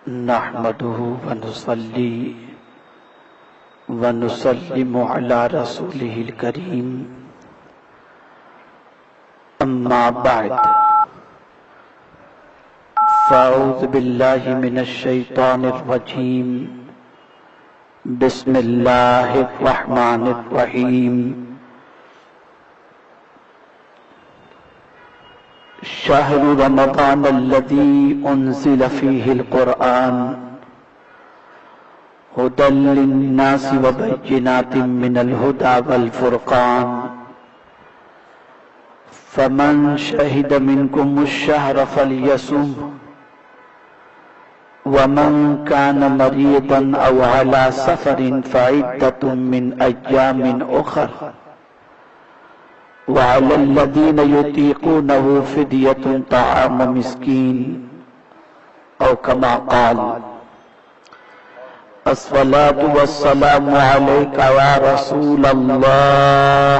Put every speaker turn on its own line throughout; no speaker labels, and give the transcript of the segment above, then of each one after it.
نحمده ونصلي ونسلم على رسوله الكريم أما بعد فأعوذ بالله من الشيطان الرجيم بسم الله الرحمن الرحيم شهر رمضان الذي أنزل فيه القرآن هدى للناس وبينات من الهدى والفرقان فمن شهد منكم الشهر فليصم ومن كان مريضا أو على سفر فعدة من أيام أخر وعلى الذين يطيقونه فدية طعام مسكين أو كما قال الصلاة والسلام عليك يا رسول الله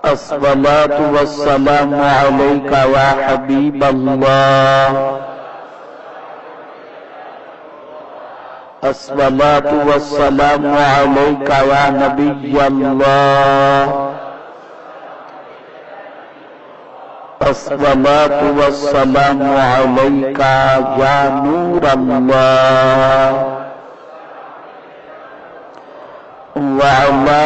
الصلاة والسلام عليك يا حبيب الله الصلاة والسلام عليك يا نبي الله الصلاة والسلام عليك يا نور الله وعلى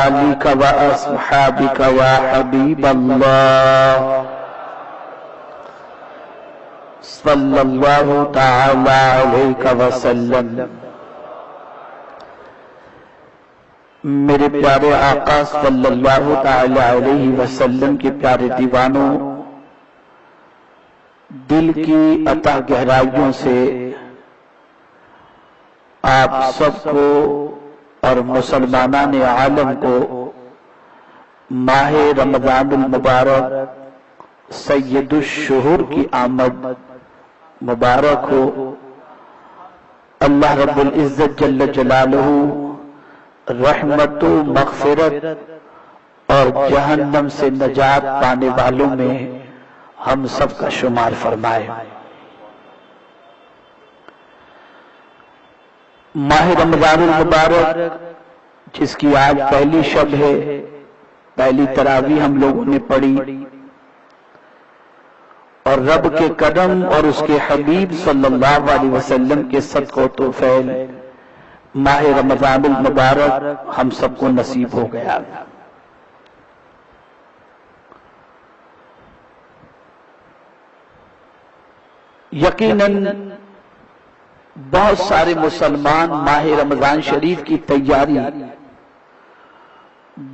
آلك وأصحابك يا حبيب الله صلی اللہ تعالی علیہ وسلم۔ میرے پیارے آقا صلی اللہ تعالی علیہ وسلم کے پیارے دیوانوں، دل کی عطا گہرائیوں سے آپ سب کو اور مسلمانان عالم کو ماہ رمضان المبارک سید الشہور کی آمد مبارک ہو۔ اللہ رب العزت جل جلالہ رحمت و مغفرت اور جہنم سے نجات پانے والوں میں ہم سب کا شمار فرمائے۔ ماہ رمضان المبارک جس کی آج پہلی شب ہے، پہلی تراویح ہم لوگوں نے پڑھی، اور رب کے قدم اور اس کے حبیب صلی اللہ علیہ وسلم کے صدقہ و توفیل ماہ رمضان المبارک ہم سب کو نصیب ہو گیا۔ یقیناً بہت سارے مسلمان ماہ رمضان شریف کی تیاری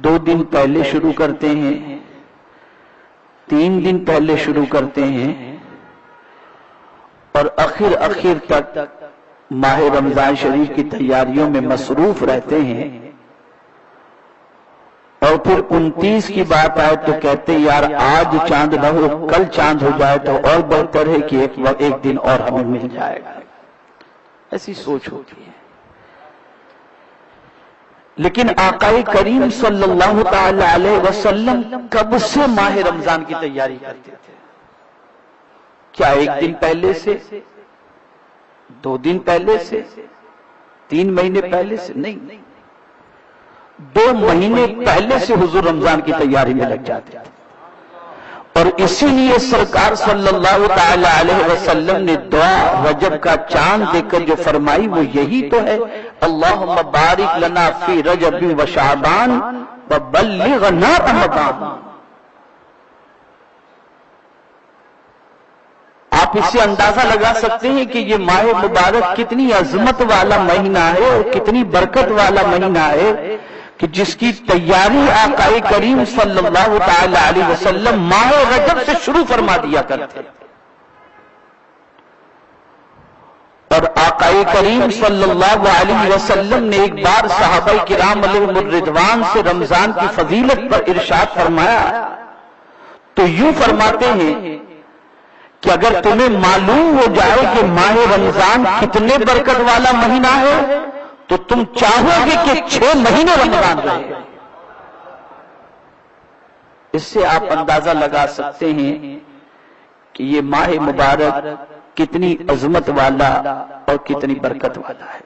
2 دن پہلے شروع کرتے ہیں، 3 دن پہلے شروع کرتے ہیں، اور اخر تک ماہ رمضان شریف کی تیاریوں میں مصروف رہتے ہیں، اور پھر 29 کی بات آئے تو کہتے یار آج چاند نہ ہو، کل چاند ہو جائے تو اور بہتر ہے کہ ایک دن اور ہمیں مل جائے گا، ایسی سوچ ہوتی ہے۔ لیکن آقا کریم صلی اللہ تعالی علیہ وسلم کب سے ماہ رمضان کی تیاری کرتے تھے؟ کیا 1 دن پہلے سے، 2 دن پہلے سے، 3 مہینے پہلے سے؟ نہیں، 2 مہینے پہلے سے حضور رمضان کی تیاری میں لگ جاتے تھے۔ اور اسی لیے سرکار صلی اللہ تعالی علیہ وسلم نے دعا رجب کا چاند دیکھ کر جو فرمائی وہ یہی تو ہے، اللہم بارک لنا فی رجب و شعبان وبلغنا رمضان۔ آپ اس سے اندازہ لگا سکتے ہیں کہ یہ ماہ مبارک کتنی عظمت والا مہینہ ہے اور کتنی برکت والا مہینہ ہے کہ جس کی تیاری آقا کریم صلی اللہ تعالی علیہ وسلم ماہ رجب سے شروع فرما دیا کرتے، اور آقا کریم صلی اللہ علیہ وسلم نے ایک بار صحابہ کرام علیہم الرضوان سے رمضان کی فضیلت پر ارشاد فرمایا تو یوں فرماتے ہیں کہ اگر تمہیں معلوم ہو جائے کہ ماہ رمضان کتنے برکت والا مہینہ ہے تو تم چاہو گے کہ 6 مہینے رمضان رہے۔ اس سے آپ اندازہ لگا سکتے ہیں کہ یہ ماہ مبارک کتنی عظمت والا اور کتنی برکت والا ہے۔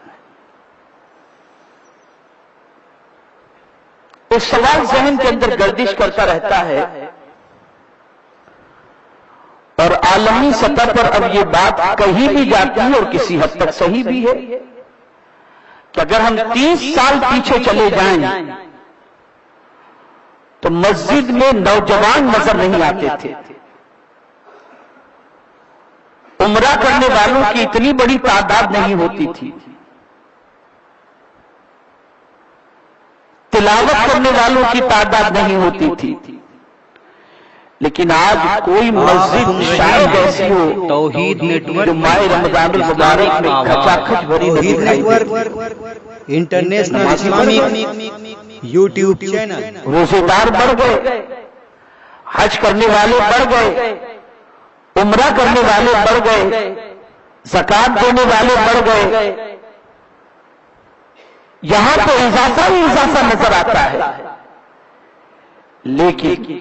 ایک سوال ذہن کے اندر گردش کرتا رہتا ہے، اور عالمی سطح پر اب یہ بات کہی بھی جاتی ہے اور کسی حد تک صحیح بھی ہے کہ اگر ہم 30 سال پیچھے چلے جائیں تو مسجد میں نوجوان نظر نہیں آتے تھے، عمرہ کرنے والوں کی اتنی بڑی تعداد نہیں ہوتی تھی، تلاوت کرنے والوں کی تعداد نہیں ہوتی تھی، لیکن آج کوئی مسجد شاید ایسی ہو
توحید نیٹ ورک
جو ماہ رمضان المبارک میں کھچا کھچ بھری نہ دکھائی دے۔
انٹرنیشنل اسلامک یوٹیوب چینل،
روزے دار بڑھ گئے، حج کرنے والے بڑھ گئے، عمرہ کرنے والے بڑھ گئے، زکات دینے والے بڑھ گئے، یہاں تو اضافہ ہی اضافہ نظر آتا ہے۔ لیکن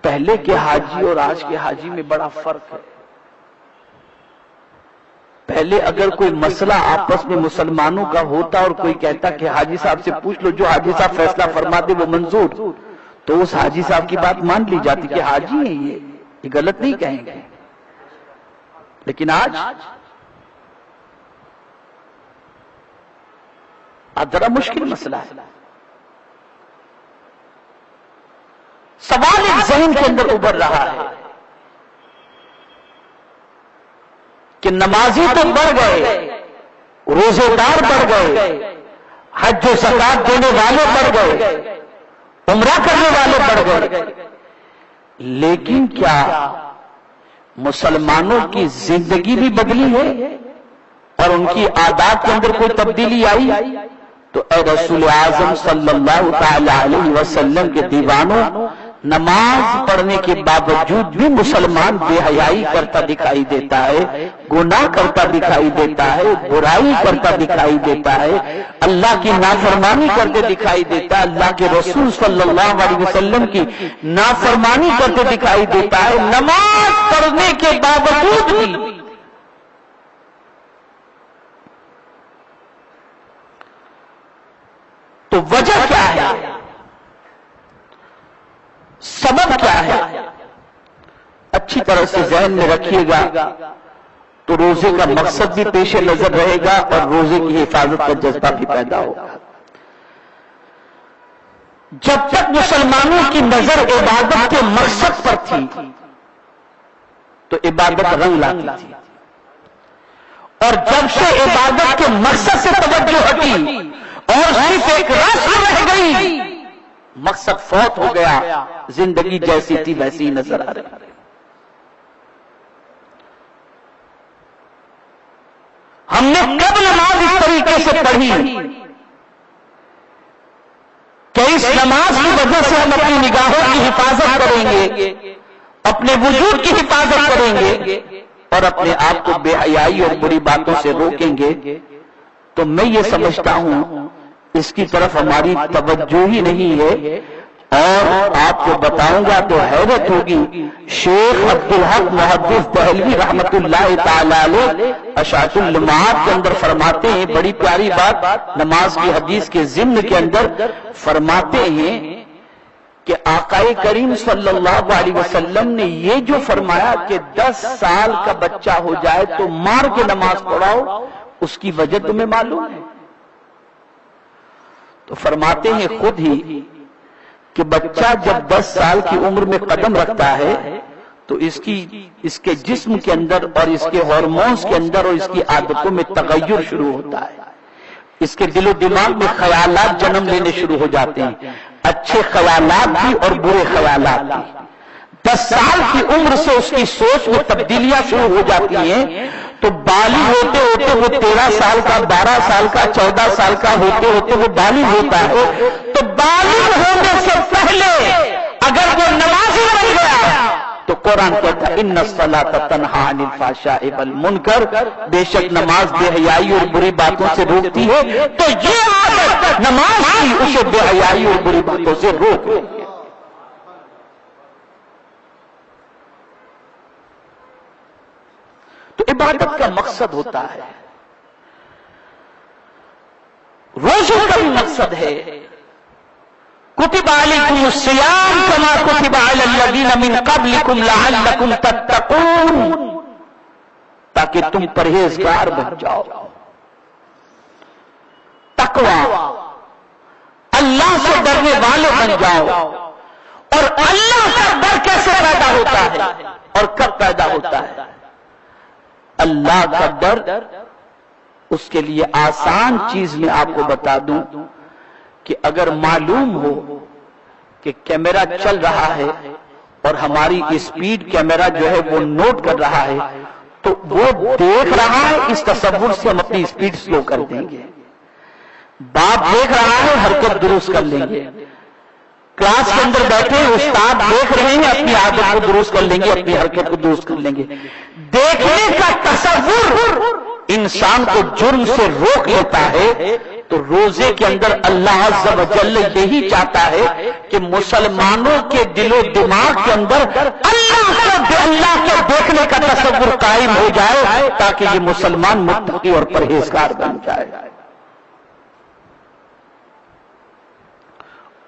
پہلے کے حاجی اور آج کے حاجی میں بڑا فرق ہے۔ پہلے اگر کوئی مسئلہ آپس میں مسلمانوں کا ہوتا اور کوئی کہتا کہ حاجی صاحب سے پوچھ لو، جو حاجی صاحب فیصلہ فرما دے وہ منظور، تو اس حاجی صاحب کی بات مان لی جاتی کہ حاجی ہیں یہ غلط نہیں کہیں گے۔ لیکن آج ذرا مشکل مسئلہ ہے۔ سوال ایک ذہن کے اندر ابھر رہا ہے کہ نمازی تو بڑھ گئے، روزے دار بڑھ گئے، حج و زکات دینے والے بڑھ گئے، عمرہ کرنے والے بڑھ گئے، لیکن کیا مسلمانوں کی زندگی بھی بدلی ہے اور ان کی عادات کے اندر کوئی تبدیلی آئی؟ تو اے رسول اعظم صلی اللہ تعالی علیہ وسلم کے دیوانوں، نماز پڑھنے کے باوجود بھی مسلمان بے حیائی کرتا دکھائی دیتا ہے، گناہ کرتا دکھائی دیتا ہے، برائی کرتا دکھائی دیتا ہے، اللہ کی نافرمانی کرتے دکھائی دیتا ہے، اللہ کے رسول صلی اللہ علیہ وسلم کی نافرمانی کرتے دکھائی دیتا ہے، نماز پڑھنے کے باوجود بھی۔ تو وجہ کیا ہے؟ سبب کیا ہے؟ اچھی طرح سے ذہن میں رکھیے گا تو روزے کا مقصد بھی پیش نظر رہے گا اور روزے کی حفاظت کا جذبہ بھی پیدا ہوگا۔ جب تک مسلمانوں کی نظر عبادت کے مقصد پر تھی تو عبادت رنگ لاتی تھی، اور جب سے عبادت کے مقصد سے توجہ ہٹی اور صرف ایک رسم رہ گئی، مقصد فوت ہو گیا، زندگی جیسی تھی ویسی ہی نظر آ رہی۔ ہم نے کب نماز اس طریقے سے پڑھی کہ اس نماز کی وجہ سے ہم اپنی نگاہوں کی حفاظت کریں گے، اپنے وجود کی حفاظت کریں گے اور اپنے آپ کو بے حیائی اور بری باتوں سے روکیں گے؟ تو میں یہ سمجھتا ہوں اس کی طرف ہماری توجہ ہی نہیں ہے، اور آپ کو بتاؤں گا تو حیرت ہوگی۔ شیخ عبدالحق محدث دہلوی رحمت اللہ تعالی علیہ اشاعت اللمعات کے اندر فرماتے ہیں، بڑی پیاری بات نماز کی حدیث کے ضمن کے اندر فرماتے ہیں کہ آقا کریم صلی اللہ علیہ وسلم نے یہ جو فرمایا کہ 10 سال کا بچہ ہو جائے تو مار کے نماز پڑھاؤ، اس کی وجہ تمہیں معلوم ہے؟ تو فرماتے ہیں خود ہی کہ بچہ جب 10 سال کی عمر میں قدم رکھتا ہے تو اس کے جسم کے اندر اور اس کے ہارمونز کے اندر اور اس کی عادتوں میں تغیر شروع ہوتا ہے، اس کے دل و دماغ میں خیالات جنم لینے شروع ہو جاتے ہیں، اچھے خیالات بھی اور برے خیالات بھی۔ 10 سال کی عمر سے اس کی سوچ میں تبدیلیاں شروع ہو جاتی ہیں، تو بالغ ہوتے ہوتے وہ 13 سال کا، 12 سال کا، 14 سال کا ہوتے ہوتے وہ بالغ ہوتا ہے۔ تو بالغ ہونے سے پہلے اگر وہ نمازی بن گیا تو قرآن کہتا ہے ان الصلاۃ تنہی عن الفحشاء والمنکر، بے شک نماز بے حیائی اور بری باتوں سے روکتی ہے، تو یہ عادت نماز کی اسے بے حیائی اور بری باتوں سے روک۔ عبادت کا مقصد ہوتا ہے، روزے کا بھی مقصد ہے۔ کتب علیکم الصیام کما کتب علی الذین من قبلکم لعلکم تتقون، تاکہ تم پرہیزگار بن جاؤ۔ تقوی، اللہ سے ڈرنے والے بن جاؤ۔ اور اللہ کا ڈر کیسے پیدا ہوتا ہے اور کب پیدا ہوتا ہے؟ اللہ کا ڈر، اس کے لیے آسان چیز میں آپ کو بتا دوں کہ اگر معلوم ہو کہ کیمرہ چل رہا ہے اور ہماری اسپیڈ کیمرہ جو ہے وہ نوٹ کر رہا ہے تو وہ دیکھ رہا ہے، اس تصور سے ہم اپنی اسپیڈ سلو کر دیں گے۔ باپ دیکھ رہا ہے، حرکت درست کر لیں گے۔ کلاس کے اندر بیٹھے استاد دیکھ رہے ہیں، اپنی عادت کو درست کر لیں گے، اپنی حرکت کو درست کر لیں گے۔ دیکھنے کا تصور انسان کو جرم سے روک لیتا ہے۔ تو روزے کے اندر اللہ عز و جل یہی چاہتا ہے کہ مسلمانوں کے دل و دماغ کے اندر اللہ کے دیکھنے کا تصور قائم ہو جائے، تاکہ یہ مسلمان متقی اور پرہیزگار بن جائے۔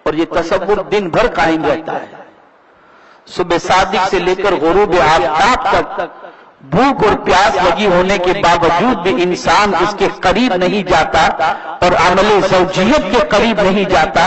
اور یہ تصور دن بھر قائم رہتا ہے، صبح صادق سے لے کر غروب آفتاب تک بھوک اور پیاس لگی ہونے کے باوجود بھی انسان اس کے قریب نہیں جاتا اور عمل زوجیت کے قریب نہیں جاتا۔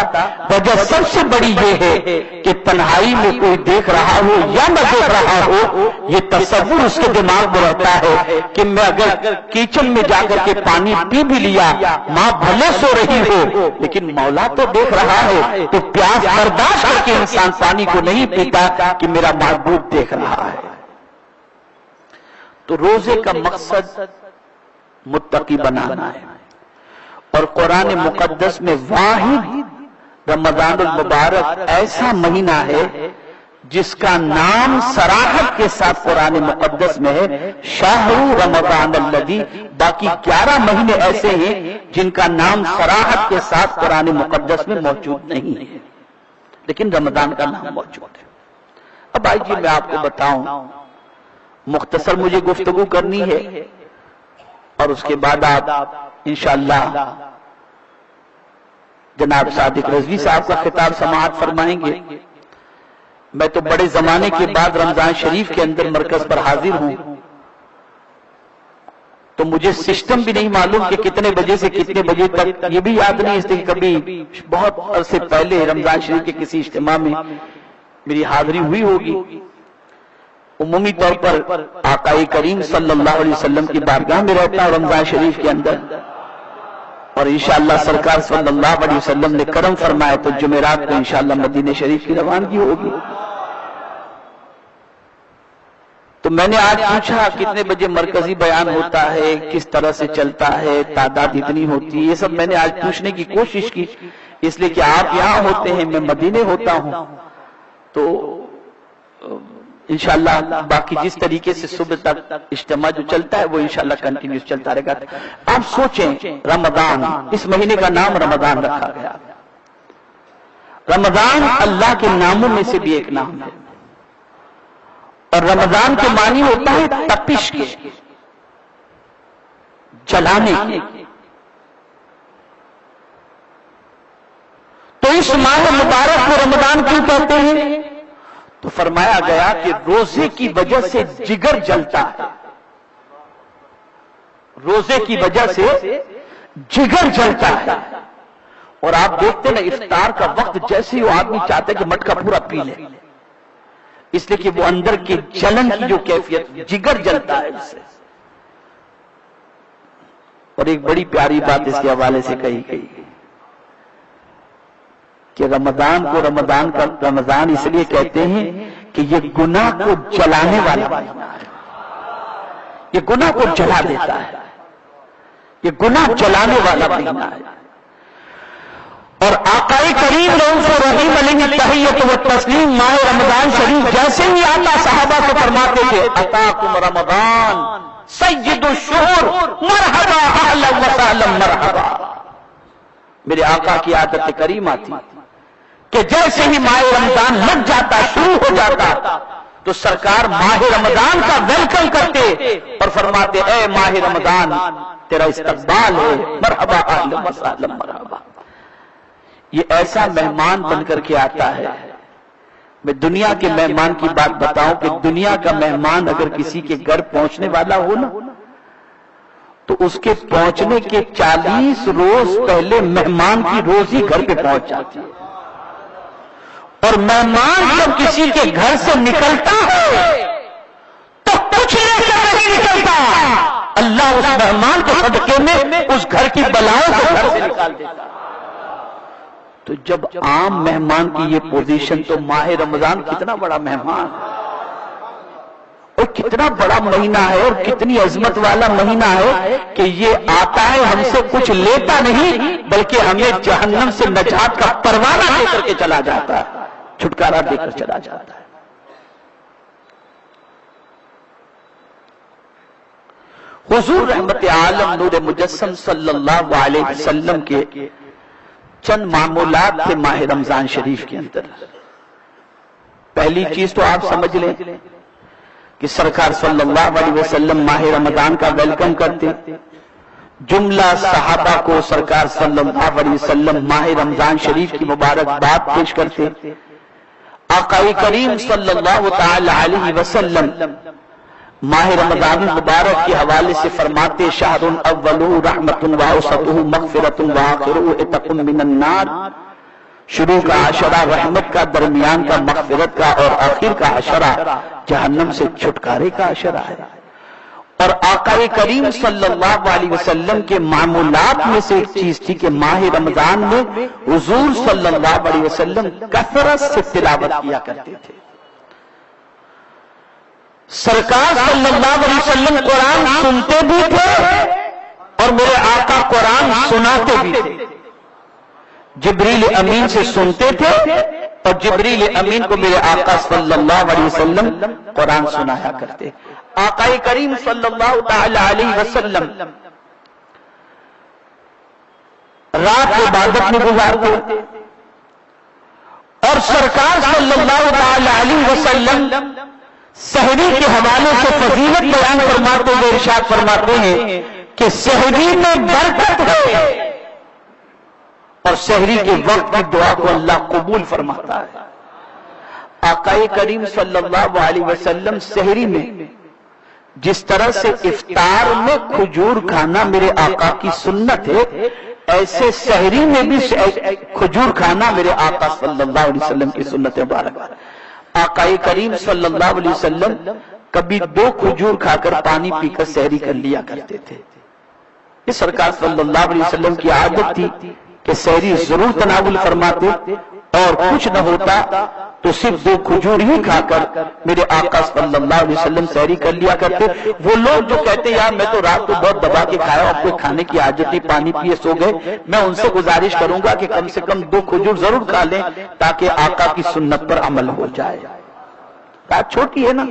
وجہ سب سے بڑی یہ ہے کہ تنہائی میں کوئی دیکھ رہا ہو یا نہ دیکھ رہا ہو، یہ تصور اس کے دماغ میں رہتا ہے کہ میں اگر کچن میں جا کر کے پانی پی بھی لیا، ماں بھلے سو رہی ہو لیکن مولا تو دیکھ رہا ہے، تو پیاس برداشت کر کے انسان پانی کو نہیں پیتا کہ میرا محبوب دیکھ رہا ہے۔ تو روزے کا مقصد متقی بنانا ہے۔ اور قرآن مقدس میں واحد رمضان المبارک ایسا مہینہ ہے جس کا نام صراحت کے ساتھ قرآن مقدس میں ہے، شہر رمضان الذی۔ باقی 11 مہینے ایسے ہیں جن کا نام صراحت کے ساتھ قرآن مقدس میں موجود نہیں ہے، لیکن رمضان کا نام موجود ہے۔ اب آئیے میں آپ کو بتاؤں، مختصر مجھے گفتگو کرنی ہے اور اس کے بعد آپ انشاءاللہ جناب صادق رضوی صاحب کا خطاب سماعت فرمائیں گے۔ میں تو بڑے زمانے کے بعد رمضان شریف کے اندر مرکز پر حاضر ہوں، تو مجھے سسٹم بھی نہیں معلوم کہ کتنے بجے سے کتنے بجے تک، یہ بھی یاد نہیں، اس لیے کبھی بہت عرصے پہلے رمضان شریف کے کسی اجتماع میں میری حاضری ہوئی ہوگی۔ عمومی طور پر آقا کریم صلی اللہ علیہ وسلم کی بارگاہ میں رہتا ہوں رمضان شریف کے اندر، اور انشاءاللہ سرکار صلی اللہ علیہ وسلم نے کرم فرمایا تو جمعرات کو انشاءاللہ مدینہ شریف کی روانگی ہوگی۔ تو میں نے آج پوچھا کتنے بجے مرکزی بیان ہوتا ہے، کس طرح سے چلتا ہے، تعداد اتنی ہوتی ہے، یہ سب میں نے آج پوچھنے کی کوشش کی، اس لیے کہ آپ یہاں ہوتے ہیں، میں مدینے ہوتا ہوں، تو انشاءاللہ باقی جس طریقے سے صبح تک اجتماع جو چلتا ہے وہ انشاءاللہ کنٹینیوس چلتا رہے گا۔ آپ سوچیں، رمضان، اس مہینے کا نام رمضان رکھا گیا۔ رمضان اللہ کے ناموں میں سے بھی ایک نام ہے، اور رمضان کے معنی ہوتا ہے تپش کے، جلانے کے۔ تو اس ماہ مبارک کو رمضان کیوں کہتے ہیں؟ تو فرمایا گیا کہ روزے کی وجہ سے جگر جلتا ہے، روزے کی وجہ سے جگر جلتا ہے۔ اور آپ دیکھتے نا افطار کا وقت جیسے ہی وہ آدمی چاہتا ہے کہ مٹکا پورا پی لے، اس لیے کہ وہ اندر کی جلن کی جو کیفیت، جگر جلتا ہے اس سے۔ اور ایک بڑی پیاری بات اس کے حوالے سے کہی گئی کہ رمضان کو رمضان اس لیے کہتے ہیں کہ یہ گناہ کو جلانے والا مہینہ ہے، یہ گناہ کو جلا دیتا ہے، یہ گناہ جلانے والا مہینہ ہے۔ اور آقا کریم رؤوف رحیم علیہ التحیۃ والتسلیم ماہ رمضان شریف جیسے ہی آتا صحابہ کو فرماتے تھے، اتاکم رمضان سید الشہور مرحبا اہلا وسہلا مرحبا۔ میرے آقا کی عادت کریمہ تھی کہ جیسے ہی ماہ رمضان لگ جاتا، شروع ہو جاتا، تو سرکار ماہ رمضان کا ویلکم کرتے اور فرماتے اے ماہ رمضان تیرا استقبال ہے، مرحبا اہلا وسہلا مرحبا۔ یہ ایسا مہمان بن کر کے آتا ہے۔ میں دنیا کے مہمان کی بات بتاؤں کہ دنیا کا مہمان اگر کسی کے گھر پہنچنے والا ہو نا تو اس کے پہنچنے کے 40 روز پہلے مہمان کی روزی گھر پہ پہنچ جاتی ہے، اور مہمان جب کسی کے گھر سے نکلتا ہے تو کچھ لے کر نہیں نکلتا، اللہ اس مہمان کے صدقے میں اس گھر کی بلاؤں کو گھر سے نکال دیتا۔ تو جب عام مہمان کی یہ پوزیشن تو ماہ رمضان کتنا بڑا مہمان اور کتنا بڑا مہینہ ہے اور کتنی عظمت والا مہینہ ہے کہ یہ آتا ہے ہم سے کچھ لیتا نہیں بلکہ ہمیں جہنم سے نجات کا پروانہ دے کر کے چلا جاتا ہے، چھٹکارا دے کر چلا جاتا ہے۔ حضور رحمت عالم نور مجسم صلی اللہ علیہ وسلم کے چند معمولات تھے ماہ رمضان شریف کے اندر۔ پہلی چیز تو آپ سمجھ لیں کہ سرکار صلی اللہ علیہ وسلم ماہ رمضان کا ویلکم کرتے، جملہ صحابہ کو سرکار صلی اللہ علیہ وسلم ماہ رمضان شریف کی مبارکباد پیش کرتے۔ آقا کریم صلی اللہ تعالی علیہ وسلم ماہ رمضان المبارک کے حوالے سے فرماتے شہر اول رحمت واوسطہ مغفرۃ واخرہ عتق من النار، شروع کا عشرہ رحمت کا، درمیان کا مغفرت کا، اور آخر کا عشرہ جہنم سے چھٹکارے کا عشرہ ہے۔ اور آقا کریم صلی اللہ علیہ وسلم کے معمولات میں سے ایک چیز تھی کہ ماہ رمضان میں حضور صلی اللہ علیہ وسلم کثرت سے تلاوت کیا کرتے تھے۔ سرکار صلی اللہ علیہ وسلم قرآن سنتے بھی تھے اور میرے آقا قرآن سناتے بھی تھے۔ جبریل امین سے سنتے تھے اور جبریل امین کو میرے آقا صلی اللہ علیہ وسلم قرآن سنایا کرتے۔ آقا کریم صلی اللہ تعالی علیہ وسلم رات عبادت میں گزارتے اور سرکار صلی اللہ تعالی علیہ وسلم سحری کے حوالے سے فضیلت بیان فرماتے ہوئے ارشاد فرماتے ہیں کہ سحری میں برکت ہے اور سحری کے وقت کی دعا کو اللہ قبول فرماتا ہے۔ آقا کریم صلی اللہ علیہ وسلم سحری میں جس طرح سے افطار میں کھجور کھانا میرے آقا کی سنت ہے، ایسے سحری میں بھی کھجور کھانا میرے آقا صلی اللہ علیہ وسلم کی سنت مبارک ہے۔ آقا کریم صلی اللہ علیہ وسلم کبھی 2 کھجور کھا کر پانی پی کر سحری کر لیا کرتے تھے۔ یہ سرکار صلی اللہ علیہ وسلم کی عادت تھی کہ سحری ضرور تناول فرماتے اور کچھ نہ ہوتا تو صرف 2 کھجور ہی کھا کر میرے آقا صلی اللہ علیہ وسلم سحری کر لیا کرتے۔ وہ لوگ جو کہتے یار میں تو رات کو بہت دبا کے کھایا اور کوئی کھانے کی عادت نہیں، پانی پیے سو گئے، میں ان سے گزارش کروں گا کہ کم سے کم 2 کھجور ضرور کھا لیں تاکہ آقا کی سنت پر عمل ہو جائے۔ بات چھوٹی ہے نا،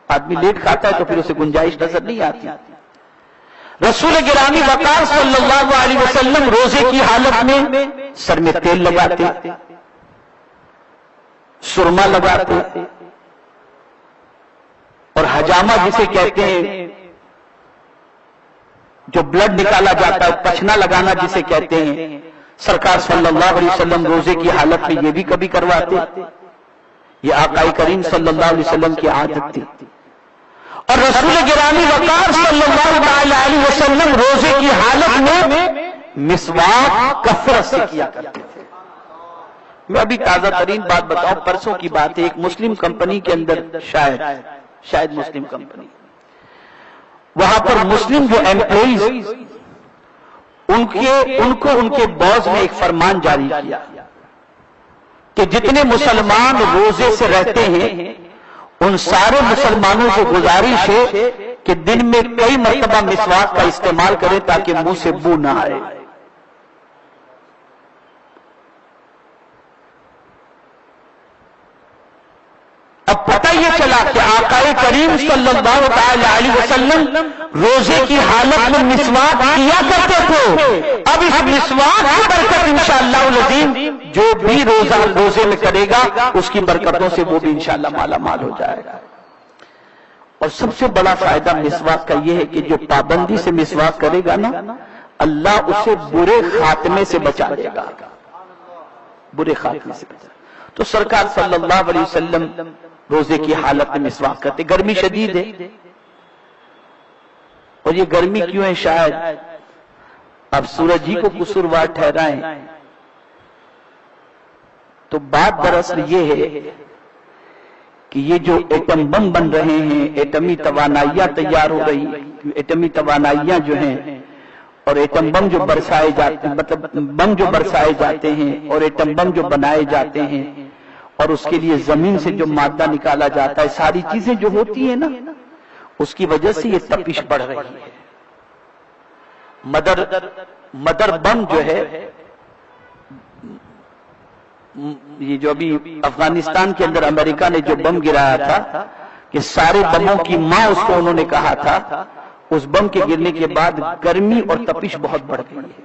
آدمی لیٹ کھاتا ہے تو پھر اسے گنجائش نظر نہیں آتی۔ رسول گرامی وقار صلی اللہ علیہ وسلم روزے کی حالت میں سر میں تیل لگاتے، سرما لگاتے اور حجامہ جسے کہتے ہیں جو بلڈ نکالا جاتا ہے، پچھنا لگانا جسے کہتے ہیں، سرکار صلی اللہ علیہ وسلم روزے کی حالت میں یہ بھی کبھی کرواتے۔ یہ آقا کریم صلی اللہ علیہ وسلم کی عادت تھی۔ اور رسول گرامی وقار صلی اللہ علیہ وسلم روزے کی حالت میں مسواک کثرت سے کیا کرتے تھے۔ میں ابھی تازہ ترین بات بتاؤں، پرسوں کی بات ہے، ایک مسلم کمپنی کے اندر شاید مسلم کمپنی، وہاں پر مسلم جو ایمپلائیز ان کو ان کے باس نے ایک فرمان جاری کیا کہ جتنے مسلمان روزے سے رہتے ہیں ان سارے مسلمانوں کو گزارش ہے کہ دن میں کئی مرتبہ مسواک کا استعمال کریں تاکہ منہ سے بو نہ آئے۔ اب پتہ یہ چلا کہ آقا کریم صلی اللہ تعالی علیہ وسلم روزے کی حالت میں مسواک کیا کرتے تھے۔ اب اس مسواک کی برکت انشاءاللہ العظیم جو بھی روزے میں کرے گا اس کی برکتوں سے وہ بھی انشاءاللہ مالا مال ہو جائے گا۔ اور سب سے بڑا فائدہ مسواک کا یہ ہے کہ جو پابندی سے مسواک کرے گا نا، اللہ اسے برے خاتمے سے بچا لے گا، برے خاتمے سے بچا۔ تو سرکار صلی اللہ علیہ وسلم روزے کی حالت میں مسواک کرتے۔ گرمی شدید ہے، اور یہ گرمی کیوں ہے شاید اب سورج ہی کو قصوروار ٹھہرائیں، تو بات دراصل یہ ہے کہ یہ جو ایٹم بم بن رہے ہیں، ایٹمی توانائیاں تیار ہو رہی، ایٹمی توانائیاں جو ہیں، اور ایٹم بم جو برسائے جاتے ہیں، مطلب بم جو برسائے جاتے ہیں اور ایٹم بم جو بنائے جاتے ہیں، اور اس کے لیے زمین سے جو مادہ نکالا جاتا ہے، ساری چیزیں جو ہوتی ہیں نا، اس کی وجہ سے یہ تپش بڑھ رہی ہے۔ مدر بم جو ہے، یہ جو ابھی افغانستان کے اندر امریکہ نے جو بم گرایا تھا کہ سارے بموں کی ماں اس کو انہوں نے کہا تھا، اس بم کے گرنے کے بعد گرمی اور تپش بہت بڑھ گئی ہے۔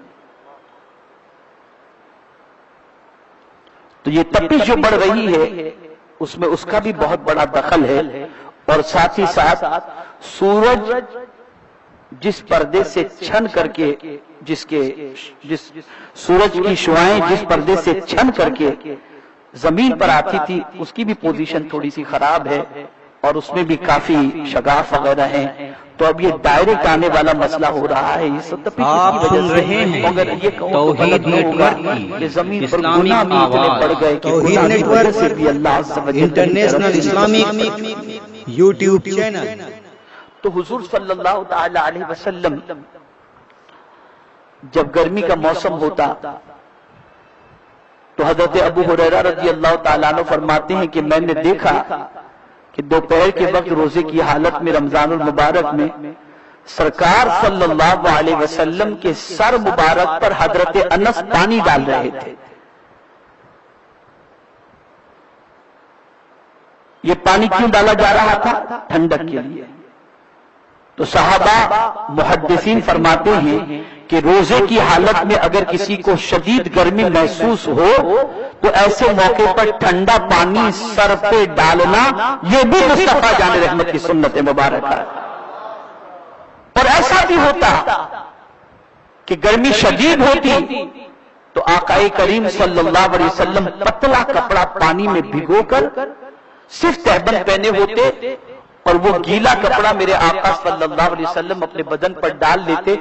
تو یہ تپش جو بڑھ رہی ہے اس میں اس کا بھی بہت بڑا دخل ہے، اور ساتھ ہی ساتھ سورج جس پردے سے چھن کر کے جس سورج کی شعاعیں جس پردے سے چھن کر کے زمین پر آتی تھی، اس کی بھی پوزیشن تھوڑی سی خراب ہے، اور اس میں بھی کافی شگاف وغیرہ ہیں۔ تو اب یہ ڈائریکٹ آنے والا مسئلہ ہو رہا ہے، یہ سب تپش
آپ
کی وجہ
سن
سے
رہے ہیں
مگر یہ کہوں تو
توحید
غلط نہ ہوگا
نیٹ ورک
کہ زمین پر
اسلامی
گناہ بھی اتنے
آواز،
بڑھ گئے کہ
توحید
گناہ کی
نیٹ
وجہ
ورک
سے بھی اللہ عز و جل
انٹرنیشنل اسلامک یوٹیوب چینل۔
تو حضور صلی اللہ تعالی علیہ وسلم جب گرمی کا موسم ہوتا تو حضرت ابو ہریرہ رضی اللہ تعالیٰ عنہ فرماتے ہیں کہ میں نے دیکھا کہ دوپہر کے وقت روزے کی حالت میں رمضان المبارک میں سرکار صلی اللہ علیہ وسلم کے سر مبارک پر حضرت انس پانی ڈال رہے تھے۔ یہ پانی کیوں ڈالا جا رہا تھا؟ ٹھنڈک کے لیے۔ تو صحابہ محدثین فرماتے ہیں کہ روزے کی حالت میں اگر کسی کو شدید گرمی محسوس ہو تو ایسے موقع پر ٹھنڈا پانی سر پہ ڈالنا یہ بھی مصطفیٰ جان رحمت کی سنت مبارک ہے۔ اور ایسا بھی ہوتا کہ گرمی شدید ہوتی تو آقا کریم صلی اللہ علیہ وسلم پتلا کپڑا پانی میں بھگو کر صرف تہبند پہنے ہوتے، اور وہ گیلا کپڑا میرے آقا صلی اللہ علیہ وسلم اپنے بدن پر ڈال لیتے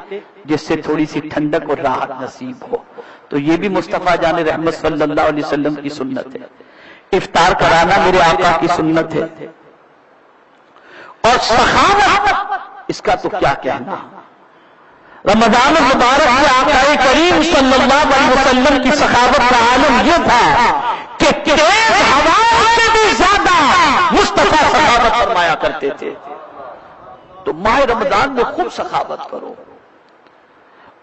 جس سے تھوڑی سی ٹھنڈک اور راحت نصیب ہو۔ تو یہ بھی مصطفیٰ جان رحمت صلی اللہ علیہ وسلم کی سنت ہے۔ افطار کرانا میرے آقا کی سنت ہے، اور سخاوت اس کا تو کیا کہنا۔ رمضان المبارک میں آقا کریم صلی اللہ علیہ وسلم کی سخاوت کا عالم یہ تھا کہ تیز ہواؤں سے بھی زیادہ مصطفیٰ سخاوت فرمایا کرتے تھے۔ تو ماہ رمضان میں خوب سخاوت کرو،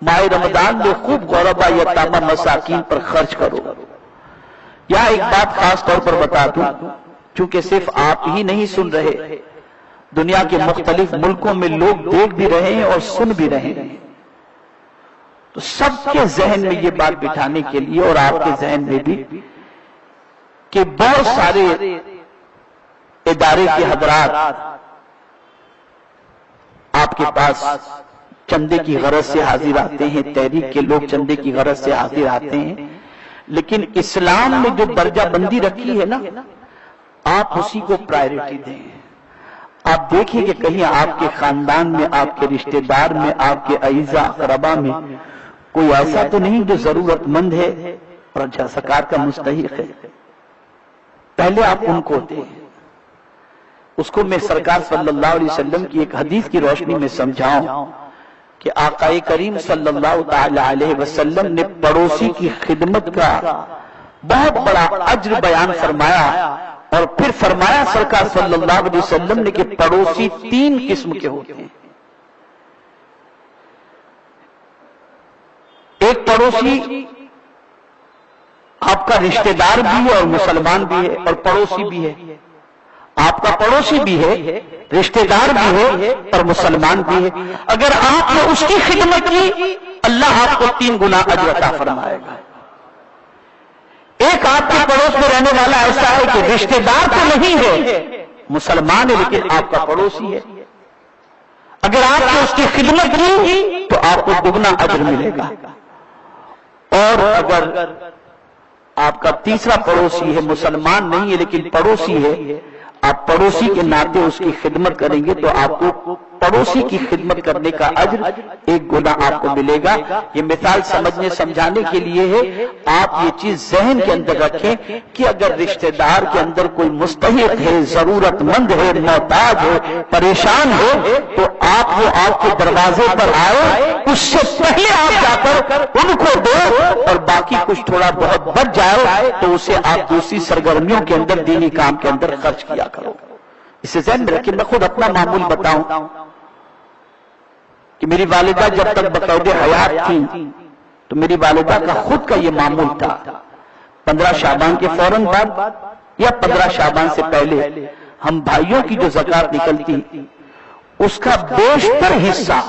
ماہ رمضان میں خوب غربا یتامى مساکین پر خرچ کرو۔ یہاں ایک بات خاص طور پر بتا دوں، چونکہ صرف آپ ہی نہیں سن رہے، دنیا کے مختلف ملکوں میں لوگ دیکھ بھی رہے ہیں اور سن بھی رہے ہیں، تو سب کے ذہن میں یہ بات بٹھانے کے لیے اور آپ کے ذہن میں بھی کہ بہت سارے ادارے کے حضرات آپ کے پاس چندے کی غرض سے حاضر آتے ہیں، تحریک کے لوگ چندے کی غرض سے حاضر آتے ہیں، لیکن اسلام نے جو درجہ بندی رکھی ہے نا، آپ اسی کو پرائیورٹی دیں۔ آپ دیکھیں کہ کہیں آپ کے خاندان میں، آپ کے رشتہ دار میں، آپ کے اعزا اقربا میں کوئی ایسا تو نہیں جو ضرورت مند ہے اور زکات کا مستحق ہے، پہلے آپ ان کو دیں۔ اس کو میں سرکار صلی اللہ علیہ وسلم کی ایک حدیث کی روشنی میں سمجھاؤں کہ آقا کریم صلی اللہ تعالی علیہ وسلم نے پڑوسی کی خدمت کا بہت بڑا اجر بیان فرمایا، اور پھر فرمایا سرکار صلی اللہ علیہ وسلم نے کہ پڑوسی 3 قسم کے ہوتے ہیں۔ ایک پڑوسی آپ کا رشتہ دار بھی ہے اور مسلمان بھی ہے اور پڑوسی بھی ہے، آپ کا پڑوسی بھی ہے، رشتہ دار بھی ہے اور مسلمان بھی ہے۔ اگر آپ نے اس کی خدمت کی، اللہ آپ کو 3 گنا اجر عطا فرمائے گا۔ ایک آپ کے پڑوس میں رہنے والا ایسا ہے کہ رشتہ دار تو نہیں ہے، مسلمان ہے لیکن آپ کا پڑوسی ہے، اگر آپ نے اس کی خدمت کی تو آپ کو دگنا اجر ملے گا۔ اور اگر آپ کا تیسرا پڑوسی ہے، مسلمان نہیں ہے لیکن پڑوسی ہے، آپ پڑوسی کے ناطے اس کی خدمت کریں گے تو آپ کو پڑوسی کی خدمت کرنے کا اجر 1 گنا آپ کو ملے گا۔ یہ مثال سمجھنے سمجھانے کے لیے ہے، آپ یہ چیز ذہن کے اندر رکھیں کہ اگر رشتہ دار کے اندر کوئی مستحق ہے، ضرورت مند ہے، محتاج ہے، پریشان ہے، تو آپ وہ آپ کے دروازے پر آئے، اس سے پہلے آپ جا کر ان کو دو، اور باقی کچھ تھوڑا بہت بچ جائے تو اسے آپ دوسری سرگرمیوں کے اندر، دینی کام کے اندر خرچ کیا کرو۔ اسے ذہن میں رکھیں۔ میں خود اپنا معمول بتاؤں کہ میری والدہ جب تک بقید حیات تھیں تو میری والدہ کا خود کا یہ معمول تھا، 15 شعبان کے فوراً بعد یا 15 شعبان سے پہلے ہم بھائیوں کی جو زکوٰۃ نکلتی اس کا بیشتر حصہ،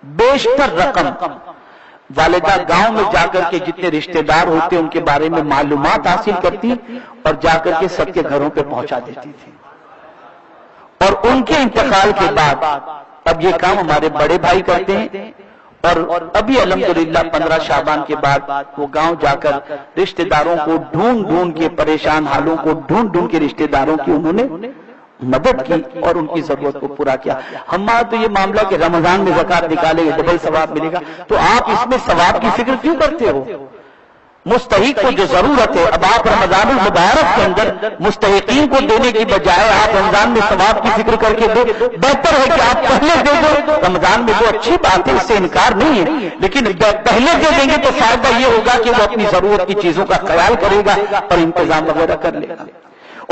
بیشتر رقم والدہ گاؤں میں جا کر کے جتنے رشتہ دار ہوتے ان کے بارے میں معلومات حاصل کرتی اور جا کر کے سب کے گھروں پہ پہنچا دیتی تھی، اور ان کے انتقال کے بعد اب یہ کام ہمارے بڑے بھائی کرتے ہیں، اور ابھی الحمدللہ 15 شعبان کے بعد وہ گاؤں جا کر رشتہ داروں کو ڈھونڈ کے، پریشان حالوں کو ڈھونڈ کے رشتہ داروں کی انہوں نے مدد کی اور ان کی ضرورت کو پورا کیا۔ ہمارا تو یہ معاملہ کہ رمضان میں زکوٰۃ نکالے گا ڈبل ثواب ملے گا، تو آپ اس میں ثواب کی فکر کیوں کرتے ہو؟ مستحق کو جو ضرورت ہے، اب آپ رمضان المبارک کے اندر مستحقین کو دینے کی بجائے آپ رمضان میں ثواب کی فکر کر کے دو، بہتر ہے کہ آپ پہلے دے دو۔ رمضان میں وہ اچھی بات ہے، اس سے انکار نہیں ہے، لیکن پہلے دے دیں گے تو فائدہ یہ ہوگا کہ وہ اپنی ضرورت کی چیزوں کا خیال کرے گا اور انتظام وغیرہ کر لے گا۔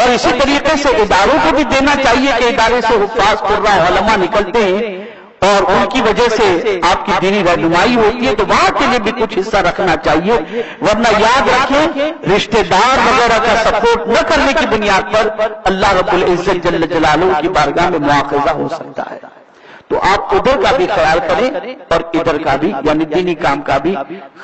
اور اسی طریقے سے اداروں کو بھی دینا چاہیے کہ ادارے سے حفاظ قراء علماء نکلتے ہیں اور ان کی وجہ سے آپ کی دینی رہنمائی ہوتی ہے، تو وہاں کے لیے بھی کچھ حصہ رکھنا چاہیے، ورنہ یاد رکھیں رشتہ دار وغیرہ کا سپورٹ نہ کرنے کی بنیاد پر اللہ رب العزت جل جلالہ کی بارگاہ میں مواخذہ ہو سکتا ہے۔ تو آپ ادھر کا بھی خیال کریں اور ادھر کا بھی، یعنی دینی کام کا بھی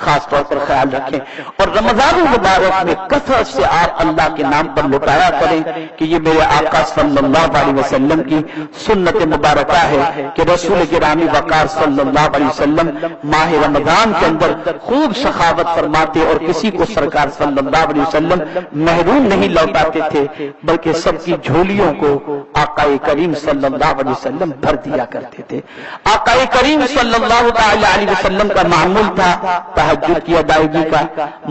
خاص طور پر خیال رکھیں، اور رمضان المبارک میں کثرت سے آپ اللہ کے نام پر لٹایا کریں کہ یہ میرے آقا صلی اللہ علیہ وسلم کی سنت مبارکہ ہے کہ رسول گرامی وقار صلی اللہ علیہ وسلم ماہ رمضان کے اندر خوب سخاوت فرماتے اور کسی کو سرکار صلی اللہ علیہ وسلم محروم نہیں لوٹاتے تھے، بلکہ سب کی جھولیوں کو آقا کریم صلی اللہ علیہ وسلم بھر دیا کرتے تھے۔ آقا کریم صلی اللہ علیہ وسلم کا معمول تھا تہجد کی ادائیگی کا۔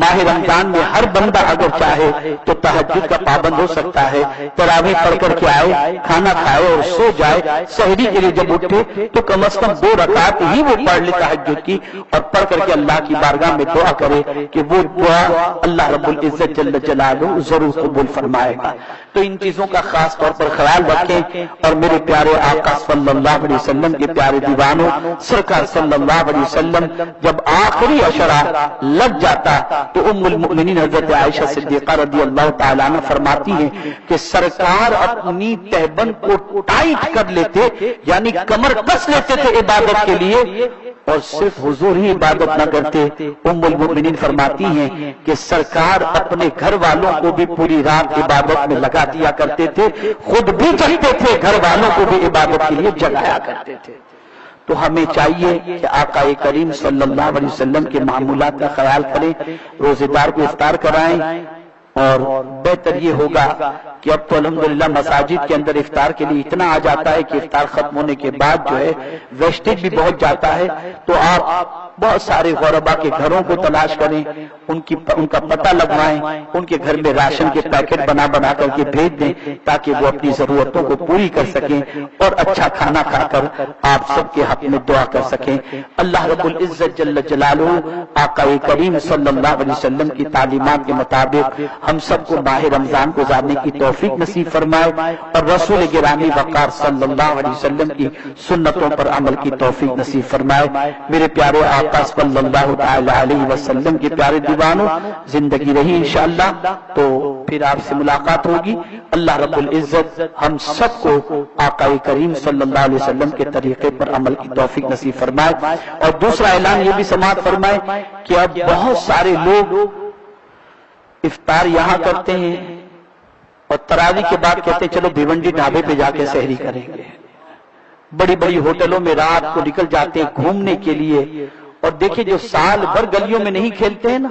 ماہ رمضان میں ہر بندہ اگر چاہے تو تہجد کا پابند ہو سکتا ہے، تراویح پڑھ کر کے آئے، کھانا کھائے اور سو جائے، سحری کے لیے جب اٹھے تو کم از کم 2 رکعت ہی وہ پڑھ لے تہجد کی، اور پڑھ کر کے اللہ کی بارگاہ میں دعا کرے کہ وہ دعا اللہ رب العزت جل جلالہ ضرور قبول فرمائے گا۔ تو ان چیزوں کا خاص طور پر خیال رکھیں، اور میرے پیارے آقا صلی اللہ علیہ وسلم کے پیارے دیوانوں، سرکار صلی اللہ علیہ وسلم جب آخری عشرہ لگ جاتا تو ام المؤمنین حضرت عائشہ صدیقہ رضی اللہ تعالیٰ عنہ فرماتی ہیں کہ سرکار اپنی تہبند کو ٹائٹ کر لیتے، یعنی کمر کس لیتے تھے عبادت کے لیے، اور صرف حضور ہی عبادت نہ کرتے، ام المؤمنین فرماتی ہیں کہ سرکار اپنے گھر والوں کو بھی پوری رات عبادت میں لگا دیا کرتے تھے، خود بھی جگتے تھے، گھر والوں کو بھی عبادت کے لیے جگایا کرتے تھے۔ تو ہمیں چاہیے کہ آقا کریم صلی اللہ علیہ وسلم کے معمولات کا خیال کریں، روزے دار کو افطار کرائیں، اور بہتر یہ ہوگا کہ اب تو الحمدللہ مساجد کے اندر افطار کے لیے اتنا آ جاتا ہے کہ افطار ختم ہونے کے بعد جو ہے ویسٹیج بھی بہت جاتا ہے، تو آپ بہت سارے غربا کے گھروں کو تلاش کریں، ان کا پتہ لگوائیں، ان کے گھر میں راشن کے پیکٹ بنا کر کے بھیج دیں تاکہ وہ اپنی ضرورتوں کو پوری کر سکیں اور اچھا کھانا کھا کر آپ سب کے حق میں دعا کر سکیں۔ اللہ رب العزت جل جلالہ آقا کریم صلی اللہ علیہ وسلم کی تعلیمات کے مطابق ہم سب کو ماہ رمضان گزارنے کی توفیق نصیب فرمائے، اور رسول گرامی وقار صلی اللہ علیہ وسلم کی سنتوں پر عمل کی توفیق نصیب فرمائے۔ میرے پیارے آقا صلی اللہ تعالی علیہ وسلم کے پیارے دیوانوں، زندگی رہی انشاءاللہ تو پھر آپ سے ملاقات ہوگی۔ اللہ رب العزت ہم سب کو آقا کریم صلی اللہ علیہ وسلم کے طریقے پر عمل کی توفیق نصیب فرمائے۔ اور دوسرا اعلان یہ بھی سماعت فرمائے کہ اب بہت سارے لوگ افطار یہاں کرتے ہیں اور تراویح کے بعد کہتے ہیں چلو بھیونڈی ڈھابے پہ جا کے سحری کریں گے. بڑی بڑی ہوٹلوں میں رات کو نکل جاتے ہیں گھومنے کے لیے. اور دیکھیں جو سال بھر گلیوں میں نہیں کھیلتے ہیں نا،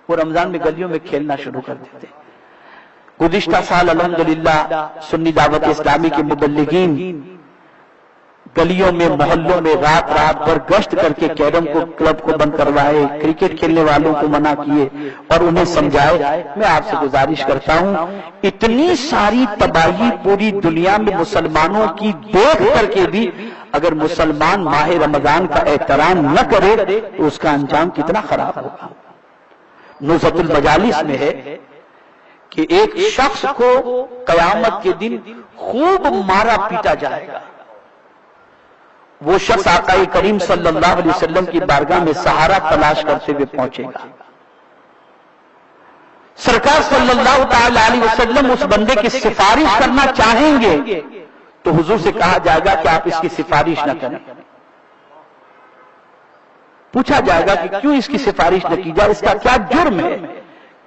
وہ رمضان میں گلیوں میں کھیلنا شروع کر دیتے ہیں. گزشتہ سال الحمدللہ سنی دعوت اسلامی کے مبلغین گلیوں میں محلوں میں رات بھر گشت کر کے کیرم کو کلب کو بند کروائے، کرکٹ کھیلنے والوں کو منع کیے اور انہیں سمجھائے. میں آپ سے گزارش کرتا ہوں، اتنی ساری تباہی پوری دنیا میں مسلمانوں کی دیکھ کر کے بھی اگر مسلمان ماہ رمضان کا احترام نہ کرے تو اس کا انجام کتنا خراب ہوگا. نزہۃ المجالس میں ہے کہ ایک شخص کو قیامت کے دن خوب مارا پیٹا جائے گا. وہ شخص آقا کریم صلی اللہ علیہ وسلم کی بارگاہ میں سہارا تلاش کرتے ہوئے پہنچے گا. سرکار صلی اللہ تعالی علیہ وسلم اس بندے کی سفارش کرنا چاہیں گے تو حضور سے کہا جائے گا کہ آپ اس کی سفارش نہ کریں. پوچھا جائے گا کہ کیوں اس کی سفارش نہ کی جائے، اس کا کیا جرم ہے،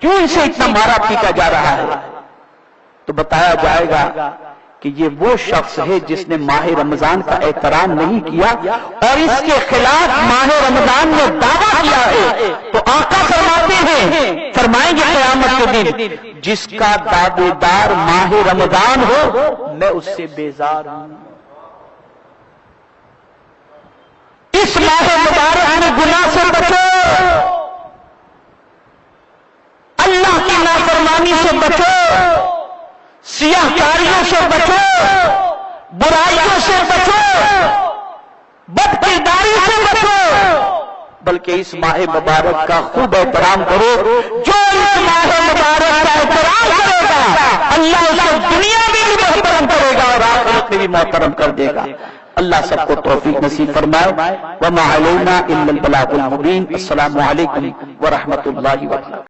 کیوں اسے اتنا مارا پیٹا جا رہا ہے؟ تو بتایا جائے گا کہ یہ وہ شخص ہے جس نے ماہ رمضان کا احترام نہیں کیا اور اس کے خلاف ماہ رمضان میں دعویٰ کیا ہے. تو آقا فرماتے ہیں، فرمائیں گے قیامت کے دن جس کا دعوے دار ماہ رمضان ہو میں اس سے بیزار ہوں. اس ماہ مبارک میں گناہ سے بچو، اللہ کی نافرمانی سے بچو، سیاہ کاریوں سے بچو، برائیوں سے بچو، بد کرداری سے بچو، بلکہ اس ماہ مبارک کا خوب احترام کرو. جو اس ماہ مبارک کا احترام کرے گا اللہ اسے دنیا میں بھی محترم کرے گا اور آخرت میں بھی محترم کر دے گا. اللہ سب کو توفیق نصیب فرمائے. وما علینا الا البلاغ المبین. السلام علیکم ورحمۃ اللہ وبرکاتہ.